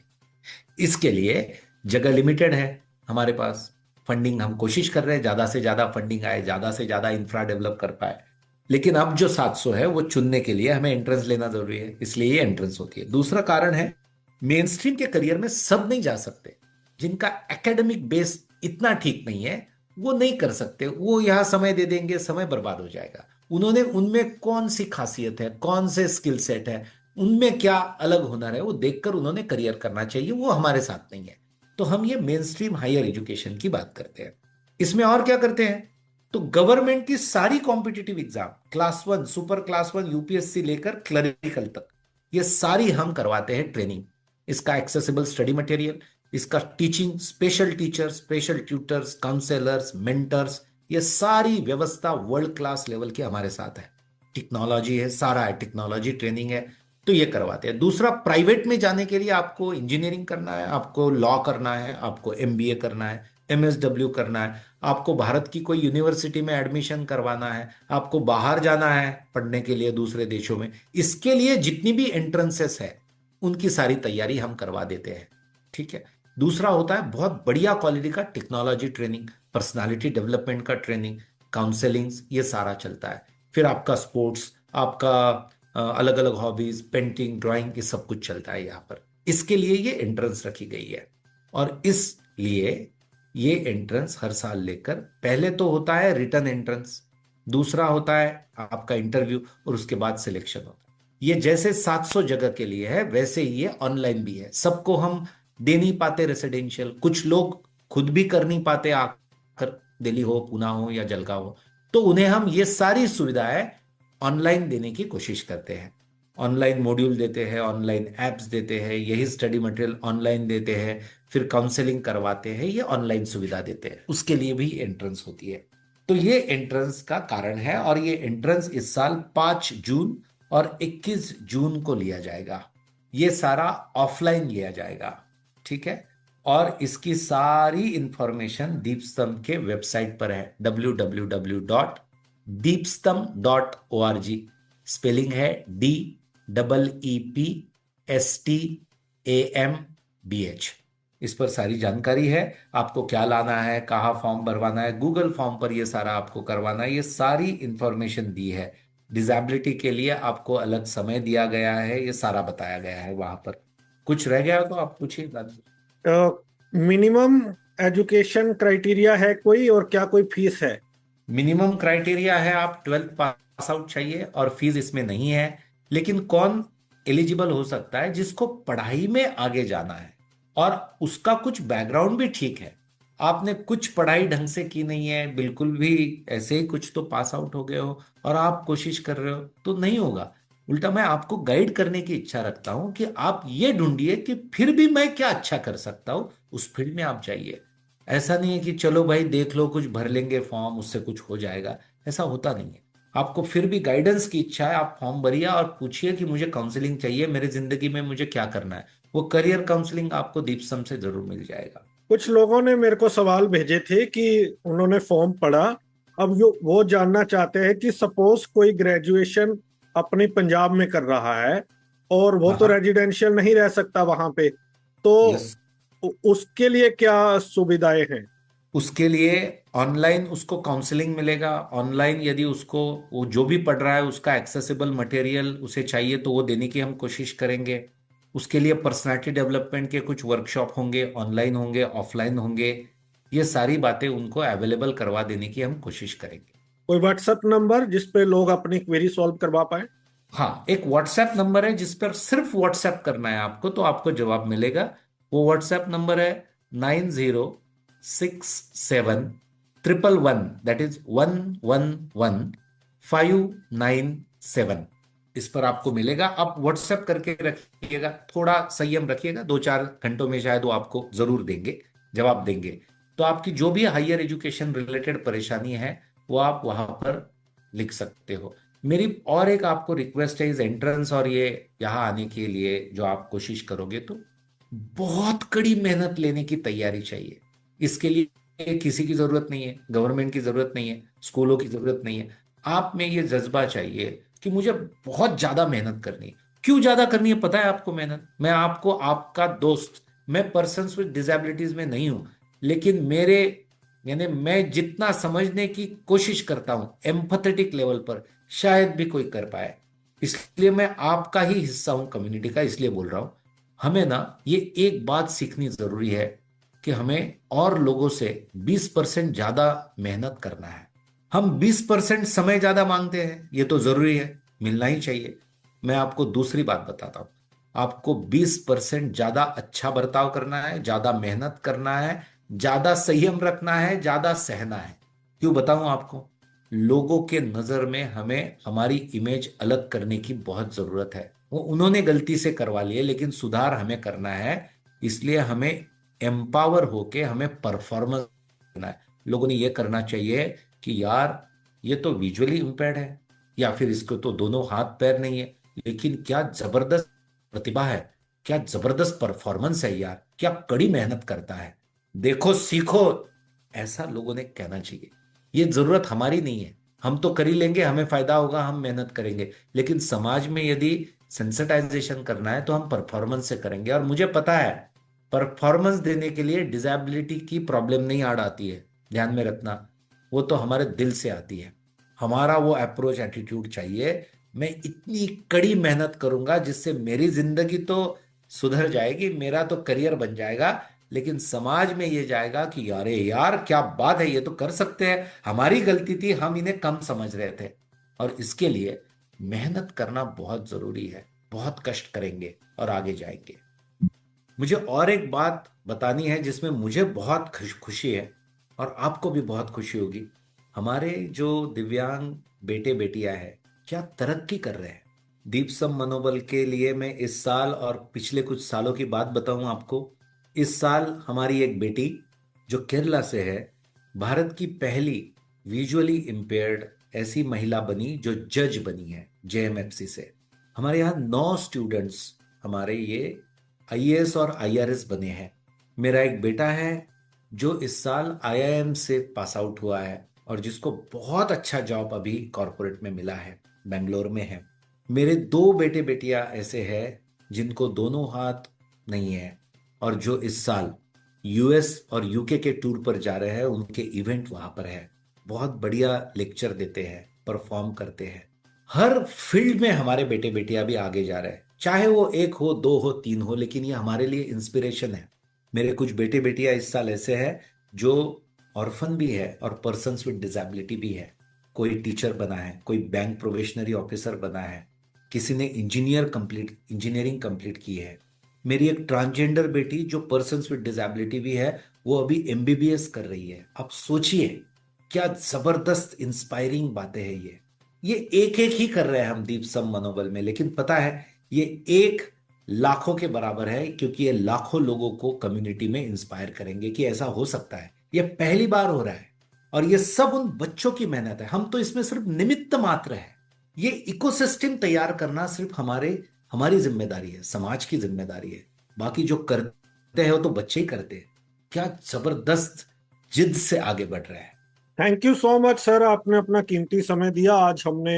इसके लिए जगह लिमिटेड है हमारे पास, फंडिंग हम कोशिश कर रहे हैं ज्यादा से ज्यादा फंडिंग आए, ज्यादा से ज्यादा इंफ्रा डेवलप कर पाए। लेकिन अब जो 700 है वो चुनने के लिए हमें एंट्रेंस लेना जरूरी है, इसलिए ये एंट्रेंस होती है। दूसरा कारण है, मेन स्ट्रीम के करियर में सब नहीं जा सकते, जिनका एकेडमिक बेस इतना ठीक नहीं है वो नहीं कर सकते, वो यहां समय दे देंगे, समय बर्बाद हो जाएगा। उन्होंने, उनमें कौन सी खासियत है, कौन से स्किल सेट है, उनमें क्या अलग हुनर है वो देखकर उन्होंने करियर करना चाहिए, वो हमारे साथ नहीं है। तो हम ये मेन स्ट्रीम हायर एजुकेशन की बात करते हैं। इसमें और क्या करते हैं, तो गवर्नमेंट की सारी competitive exam, class 1 super class 1 UPSC लेकर क्लरिकल तक, ये सारी हम करवाते हैं ट्रेनिंग। इसका एक्सेसिबल स्टडी मटेरियल, इसका teaching, special teachers, special tutors, counsellors, mentors, ये सारी व्यवस्था वर्ल्ड क्लास लेवल की हमारे साथ है। टेक्नोलॉजी है, सारा है, टेक्नोलॉजी ट्रेनिंग है, तो ये करवाते हैं। दूसरा, प्राइवेट में जाने के लिए आपको इंजीनियरिंग करना है, आपको लॉ करना है, आपको एमबीए करना है, एमएसडब्ल्यू करना है, आपको भारत की कोई यूनिवर्सिटी में एडमिशन करवाना है, आपको बाहर जाना है पढ़ने के लिए दूसरे देशों में, इसके लिए जितनी भी एंट्रेंसेस है उनकी सारी तैयारी हम करवा देते हैं। ठीक है। दूसरा होता है बहुत बढ़िया क्वालिटी का टेक्नोलॉजी ट्रेनिंग, पर्सनालिटी डेवलपमेंट का ट्रेनिंग, काउंसलिंग, ये सारा चलता है। फिर आपका स्पोर्ट्स, आपका अलग अलग हॉबीज, पेंटिंग, ड्राइंग, ये सब कुछ चलता है यहाँ पर। इसके लिए ये एंट्रेंस रखी गई है, और इसलिए ये एंट्रेंस हर साल लेकर, पहले तो होता है रिटन एंट्रेंस, दूसरा होता है आपका इंटरव्यू, और उसके बाद सिलेक्शन होता है। ये जैसे 700 जगह के लिए है वैसे ही ये ऑनलाइन भी है। सबको हम दे नहीं पाते रेसिडेंशियल, कुछ लोग खुद भी कर नहीं पाते आकर, दिल्ली हो, पूना हो या जलगांव हो, तो उन्हें हम ये सारी सुविधाएं ऑनलाइन देने की कोशिश करते हैं। ऑनलाइन मॉड्यूल देते हैं, ऑनलाइन एप्स देते हैं, यही स्टडी मटेरियल ऑनलाइन देते हैं, फिर काउंसलिंग करवाते हैं, ये ऑनलाइन सुविधा देते हैं। उसके लिए भी एंट्रेंस होती है। तो ये एंट्रेंस का कारण है, और ये एंट्रेंस इस साल 5 जून और 21 जून को लिया जाएगा। ये सारा ऑफलाइन लिया जाएगा। ठीक है। और इसकी सारी इंफॉर्मेशन दीपस्तंभ के वेबसाइट पर है, www.deepstamb.org। स्पेलिंग है DEEPSTAMBH। इस पर सारी जानकारी है। आपको क्या लाना है, कहाँ फॉर्म भरवाना है, गूगल फॉर्म पर ये सारा आपको करवाना है, ये सारी इंफॉर्मेशन दी है। डिसेबिलिटी के लिए आपको अलग समय दिया गया है, ये सारा बताया गया है वहां पर। कुछ रह गया हो तो आप पूछिए दादी।
मिनिमम एजुकेशन क्राइटेरिया है कोई, और क्या कोई फीस है?
मिनिमम क्राइटेरिया है आप 12th पास आउट चाहिए, और फीस इसमें नहीं है। लेकिन कौन एलिजिबल हो सकता है, जिसको पढ़ाई में आगे जाना है और उसका कुछ बैकग्राउंड भी ठीक है। आपने कुछ पढ़ाई ढंग से की नहीं है, बिल्कुल भी ऐसे ही कुछ तो पास आउट हो गए हो और आप कोशिश कर रहे हो, तो नहीं होगा। उल्टा मैं आपको गाइड करने की इच्छा रखता हूं कि आप ये ढूंढिए कि फिर भी मैं क्या अच्छा कर सकता हूं, उस फील्ड में आप जाइए। ऐसा नहीं है कि चलो भाई देख लो, कुछ भर लेंगे फॉर्म, उससे कुछ हो जाएगा, ऐसा होता नहीं है। आपको फिर भी गाइडेंस की इच्छा है, आप फॉर्म भरिए और पूछिए कि मुझे काउंसलिंग चाहिए, मेरे जिंदगी में मुझे क्या करना है। वो करियर काउंसलिंग आपको दीपसम से जरूर मिल जाएगा।
कुछ लोगों ने मेरे को सवाल भेजे थे कि उन्होंने फॉर्म पढ़ा, अब वो जानना चाहते हैं कि सपोज कोई ग्रेजुएशन अपनी पंजाब में कर रहा है और वो
हाँ
तो
हाँ।
रेजिडेंशियल नहीं रह सकता वहां पे, तो
यस।
उसके लिए क्या सुविधाएं हैं?
उसके लिए ऑनलाइन उसको काउंसलिंग मिलेगा। ऑनलाइन यदि उसको, वो जो भी पढ़ रहा है उसका एक्सेसिबल मटेरियल उसे चाहिए तो वो देने की हम कोशिश करेंगे। उसके लिए पर्सनालिटी डेवलपमेंट के कुछ वर्कशॉप होंगे, ऑनलाइन होंगे, ऑफलाइन होंगे, ये सारी बातें उनको अवेलेबल करवा देने की हम कोशिश करेंगे।
कोई व्हाट्सएप नंबर जिस पे लोग अपनी क्वेरी सॉल्व करवा पाए?
हाँ, एक व्हाट्सएप नंबर है जिस पर सिर्फ व्हाट्सएप करना है आपको, तो आपको जवाब मिलेगा। वो व्हाट्सएप नंबर है 906711, दैट इज 111597। इस पर आपको मिलेगा। आप व्हाट्सएप करके रखिएगा, थोड़ा संयम रखिएगा, 2-4 घंटों में शायद वो आपको जरूर देंगे, जवाब देंगे। तो आपकी जो भी हायर एजुकेशन रिलेटेड परेशानी है वो आप वहां पर लिख सकते हो। मेरी और एक आपको रिक्वेस्ट है, इस एंट्रेंस और ये यहाँ आने के लिए जो आप कोशिश करोगे, तो बहुत कड़ी मेहनत लेने की तैयारी चाहिए। इसके लिए किसी की जरूरत नहीं है, गवर्नमेंट की जरूरत नहीं है, स्कूलों की जरूरत नहीं है। आप में ये जज्बा चाहिए कि मुझे बहुत ज्यादा मेहनत करनी है। क्यों ज्यादा करनी है पता है आपको मेहनत? मैं आपको, आपका दोस्त, मैं पर्सन विद डिसेबिलिटीज में नहीं हूं, लेकिन मेरे, यानी मैं जितना समझने की कोशिश करता हूं एम्पथेटिक लेवल पर, शायद भी कोई कर पाए। इसलिए मैं आपका ही हिस्सा हूं कम्युनिटी का, इसलिए बोल रहा हूं। हमें ना ये एक बात सीखनी जरूरी है कि हमें और लोगों से 20% ज्यादा मेहनत करना है। हम 20% समय ज्यादा मांगते हैं, ये तो जरूरी है, मिलना ही चाहिए, मैं आपको दूसरी बात बताता हूं। आपको 20% ज्यादा अच्छा बर्ताव करना है, ज्यादा मेहनत करना है, ज्यादा संयम रखना है, ज्यादा सहना है। क्यों बताऊं आपको? लोगों के नजर में हमें हमारी इमेज अलग करने की बहुत जरूरत है। वो उन्होंने गलती से करवा लिए, लेकिन सुधार हमें करना है। इसलिए हमें एम्पावर होके हमें परफॉर्मेंस करना है। लोगों ने ये करना चाहिए कि यार, ये तो विजुअली इम्पेयर्ड है, या फिर इसको तो दोनों हाथ पैर नहीं है, लेकिन क्या जबरदस्त प्रतिभा है, क्या जबरदस्त परफॉर्मेंस है यार, क्या कड़ी मेहनत करता है, देखो सीखो। ऐसा लोगों ने कहना चाहिए। ये जरूरत हमारी नहीं है। हम तो कर ही लेंगे, हमें फायदा होगा, हम मेहनत करेंगे। लेकिन समाज में यदि सेंसिटाइजेशन करना है तो हम परफॉर्मेंस से करेंगे। और मुझे पता है, परफॉर्मेंस देने के लिए डिसेबिलिटी की प्रॉब्लम नहीं आड़ आती है, ध्यान में रखना। वो तो हमारे दिल से आती है। हमारा वो अप्रोच एटीट्यूड चाहिए। मैं इतनी कड़ी मेहनत करूंगा जिससे मेरी जिंदगी तो सुधर जाएगी, मेरा तो करियर बन जाएगा, लेकिन समाज में ये जाएगा कि अरे यार क्या बात है, ये तो कर सकते हैं, हमारी गलती थी, हम इन्हें कम समझ रहे थे। और इसके लिए मेहनत करना बहुत जरूरी है। बहुत कष्ट करेंगे और आगे जाएंगे। मुझे और एक बात बतानी है जिसमें मुझे बहुत खुशी है, और आपको भी बहुत खुशी होगी। हमारे जो दिव्यांग बेटे बेटियां हैं, क्या तरक्की कर रहे हैं। दीपसम मनोबल के लिए मैं इस साल और पिछले कुछ सालों की बात बताऊं आपको। इस साल हमारी एक बेटी जो केरला से है, भारत की पहली विजुअली इम्पेयर्ड ऐसी महिला बनी जो जज बनी है जेएमएफसी से। हमारे यहाँ 9 स्टूडेंट्स हमारे ये आईएएस और आईआरएस बने हैं। मेरा एक बेटा है जो इस साल आईआईएम से पास आउट हुआ है, और जिसको बहुत अच्छा जॉब अभी कॉरपोरेट में मिला है, बेंगलोर में है। मेरे 2 बेटे बेटियां ऐसे हैं जिनको दोनों हाथ नहीं है, और जो इस साल यूएस और यूके के टूर पर जा रहे हैं। उनके इवेंट वहां पर है। बहुत बढ़िया लेक्चर देते हैं, परफॉर्म करते हैं। हर फील्ड में हमारे बेटे बेटियां भी आगे जा रहे हैं, चाहे वो 1 हो, 2 हो, 3 हो, लेकिन ये हमारे लिए इंस्पिरेशन है। मेरे कुछ बेटे बेटियां इस साल ऐसे हैं जो ऑर्फन भी है और पर्सन्स विद डिसेबिलिटी भी है। कोई टीचर बना है, कोई बैंक प्रोबेशनरी ऑफिसर बना है, किसी ने इंजीनियरिंग कंप्लीट की है। मेरी एक ट्रांसजेंडर बेटी जो पर्सन्स विद डिसेबिलिटी भी है, वो अभी एमबीबीएस कर रही है। अब सोचिए, क्या जबरदस्त इंस्पायरिंग बातें हैं ये एक एक ही कर रहे हैं हम दीप सम मनोबल में, लेकिन पता है ये एक लाखों के बराबर है, क्योंकि ये लाखों लोगों को कम्युनिटी में इंस्पायर करेंगे कि ऐसा हो सकता है। ये पहली बार हो रहा है, और ये सब उन बच्चों की मेहनत है। हम तो इसमें सिर्फ निमित्त मात्र है। ये इकोसिस्टम तैयार करना सिर्फ हमारी जिम्मेदारी है, समाज की जिम्मेदारी है। बाकी जो करते हैं वो तो बच्चे ही करते हैं। क्या जबरदस्त जिद से आगे बढ़ रहे हैं।
Thank you so much sir, आपने अपना कीमती समय दिया। आज हमने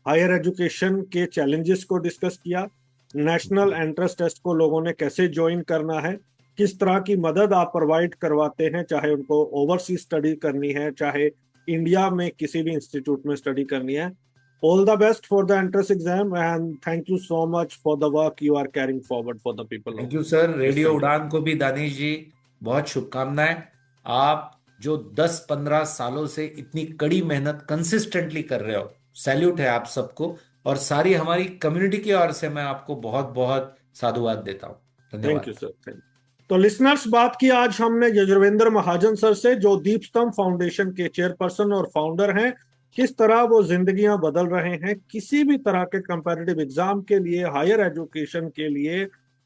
हायर एजुकेशन के चैलेंजेस को डिस्कस किया, नेशनल एंट्रेंस टेस्ट को लोगों ने कैसे ज्वाइन करना है, किस तरह की मदद आप प्रोवाइड करवाते हैं, चाहे उनको ओवरसीज स्टडी करनी है, चाहे इंडिया में किसी भी इंस्टीट्यूट में स्टडी करनी है। All the best for the entrance exam and thank you so much for the work you are carrying forward for the people of
thank you sir.
This
radio
country.
Udaan को भी दानिश जी बहुत शुभकामनाएं। आप जो 10-15 सालों से इतनी कड़ी मेहनत कंसिस्टेंटली कर रहे हो, सैल्यूट है आप सबको। और सारी हमारी कम्युनिटी की ओर से मैं आपको बहुत बहुत साधुवाद देता हूँ।
थैंक यू
धन्यवाद।
Sir, thank you. तो लिसनर्स, बात की आज हमने यजुर्वेंद्र महाजन सर से, जो दीपस्तंभ फाउंडेशन के चेयरपर्सन और फाउंडर हैं। किस तरह वो जिंदगियां बदल रहे हैं, किसी भी तरह के कंपैरेटिव एग्जाम के लिए, हायर एजुकेशन के लिए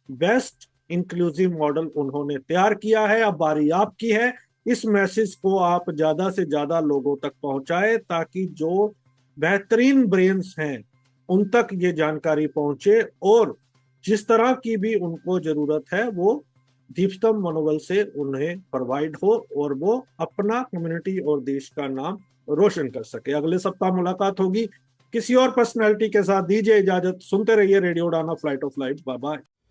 बेस्ट इंक्लूसिव मॉडल उन्होंने तैयार किया है। अब बारी आपकी है, इस मैसेज को आप ज्यादा से ज्यादा लोगों तक पहुंचाए, ताकि जो बेहतरीन ब्रेन्स हैं उन तक ये जानकारी पहुंचे, और जिस तरह की भी उनको जरूरत है वो दीपस्तंभ मनोबल से उन्हें प्रोवाइड हो, और वो अपना कम्युनिटी और देश का नाम रोशन कर सके। अगले सप्ताह मुलाकात होगी किसी और पर्सनैलिटी के साथ। दीजिए इजाजत, सुनते रहिए radio Udaan, flight of life. Bye bye.